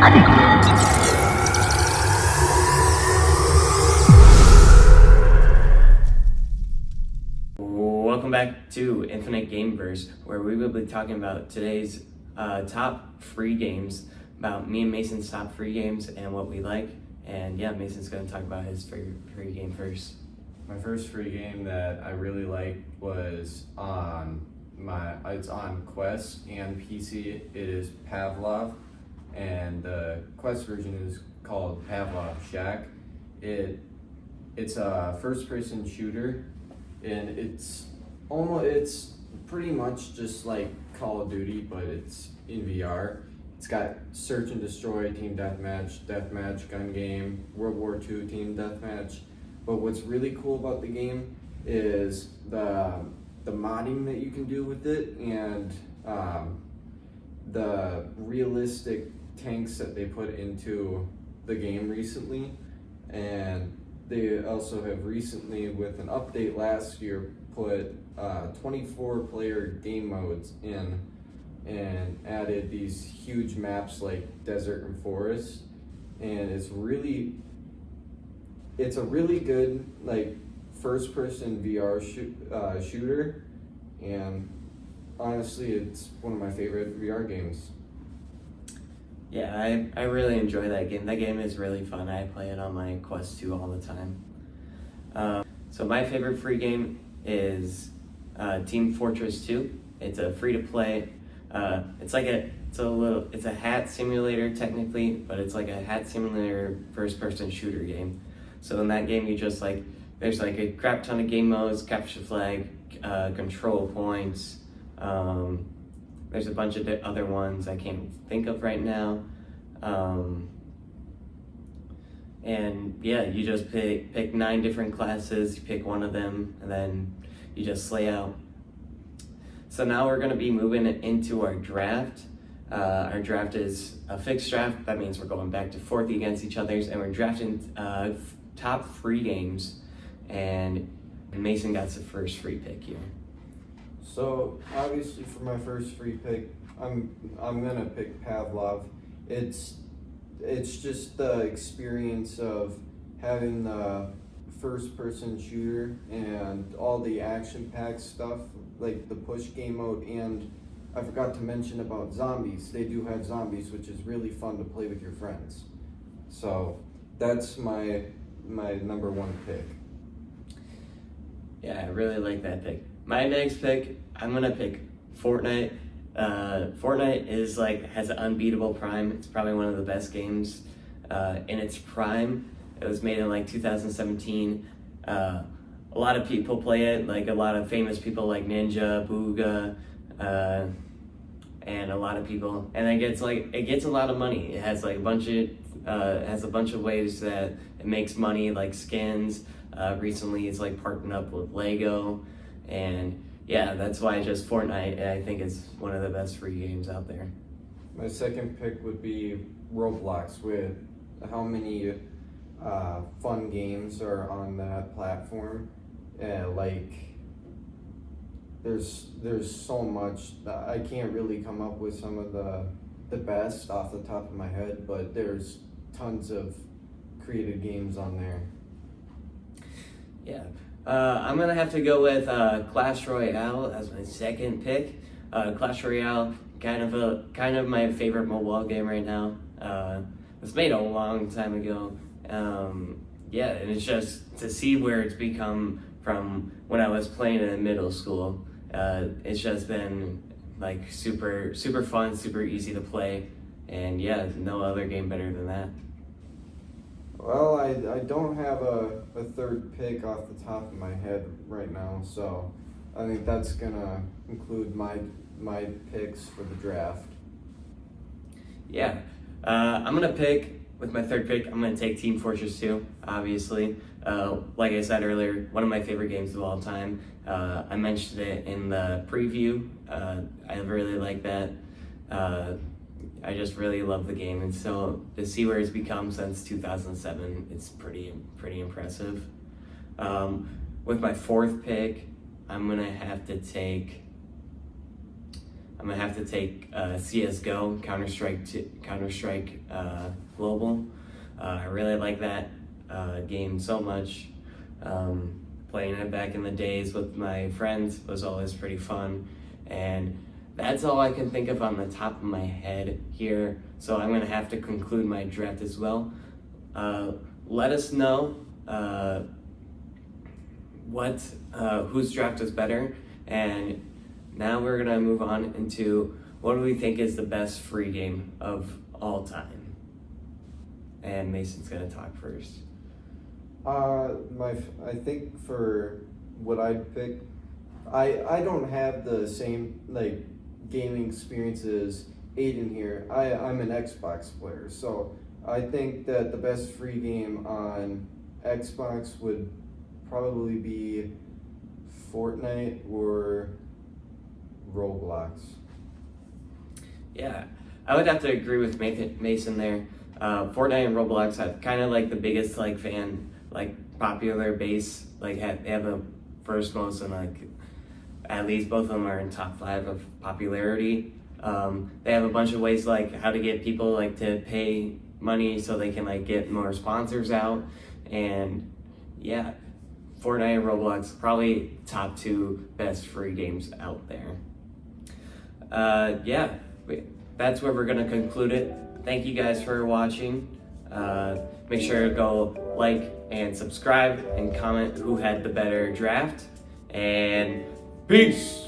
Welcome back to Infinite GameVerse, where we will be talking about today's top free games, about me and Mason's top free games and what we like. And yeah, Mason's going to talk about his free game first. My first free game that I really liked was it's on Quest and PC. It is Pavlov, and the Quest version is called Pavlov Shack. It's a first-person shooter, and it's pretty much just like Call of Duty, but it's in VR. It's got search and destroy, team deathmatch, gun game, World War II team deathmatch. But what's really cool about the game is the modding that you can do with it, and the realistic tanks that they put into the game recently. And they also have recently, with an update last year, put 24-player game modes in and added these huge maps like desert and forest. And it's a really good like first-person VR shooter, and honestly, it's one of my favorite VR games. Yeah, I really enjoy that game. That game is really fun. I play it on my Quest 2 all the time. So my favorite free game is Team Fortress 2. It's a free-to-play. It's a hat simulator technically, but it's like a hat simulator first-person shooter game. So in that game, there's like a crap ton of game modes: capture flag, control points. There's a bunch of other ones I can't think of right now. And yeah, you just pick 9 different classes, you pick one of them, and then you just slay out. So now we're going to be moving into our draft. Our draft is a fixed draft. That means we're going back to forth against each other's, and we're drafting top free games. And Mason got the first free pick here. So obviously, for my first free pick, I'm gonna pick Pavlov. It's just the experience of having the first-person shooter and all the action-packed stuff, like the push game mode, and I forgot to mention about zombies. They do have zombies, which is really fun to play with your friends. So that's my number one pick. Yeah, I really like that pick. My next pick, I'm gonna pick Fortnite. Fortnite has an unbeatable prime. It's probably one of the best games in its prime. It was made in like 2017. A lot of people play it, like a lot of famous people like Ninja, Booga, and a lot of people. And it gets a lot of money. It has like a bunch of ways that it makes money, like skins. Recently, it's like partnering up with Lego, and yeah, that's why just Fortnite, I think, is one of the best free games out there. My second pick would be Roblox, with how many fun games are on that platform. There's so much. I can't really come up with some of the best off the top of my head, but there's tons of creative games on there. Yeah, I'm gonna have to go with Clash Royale as my second pick. Clash Royale, kind of my favorite mobile game right now. It was made a long time ago. Yeah, and it's just to see where it's become from when I was playing it in middle school. It's just been like super fun, super easy to play, and yeah, no other game better than that. Well, I don't have a third pick off the top of my head right now, so I think that's gonna include my picks for the draft. Yeah, I'm gonna pick, with my third pick, I'm gonna take Team Fortress 2, obviously. Like I said earlier, one of my favorite games of all time. I mentioned it in the preview. I really like that. I just really love the game, and so to see where it's become since 2007, it's pretty impressive. With my fourth pick, I'm gonna have to take I'm gonna have to take CS:GO, Counter-Strike Global. I really like that game so much. Playing it back in the days with my friends was always pretty fun, and that's all I can think of on the top of my head here. So I'm gonna have to conclude my draft as well. Let us know whose draft was better, and now we're gonna move on into what do we think is the best free game of all time. And Mason's gonna talk first. I think for what I'd pick, I don't have the same like gaming experience as Aiden here. I'm an Xbox player, so I think that the best free game on Xbox would probably be Fortnite or Roblox. Yeah, I would have to agree with Mason there. Fortnite and Roblox have kind of like the biggest like fan popular base. Like they have the first most, and like at least both of them are in top 5 of popularity. They have a bunch of ways like how to get people like to pay money so they can like get more sponsors out, and yeah, Fortnite and Roblox probably top 2 best free games out there. That's where we're gonna conclude it. Thank you guys for watching. Make sure to go like and subscribe and comment who had the better draft, and peace.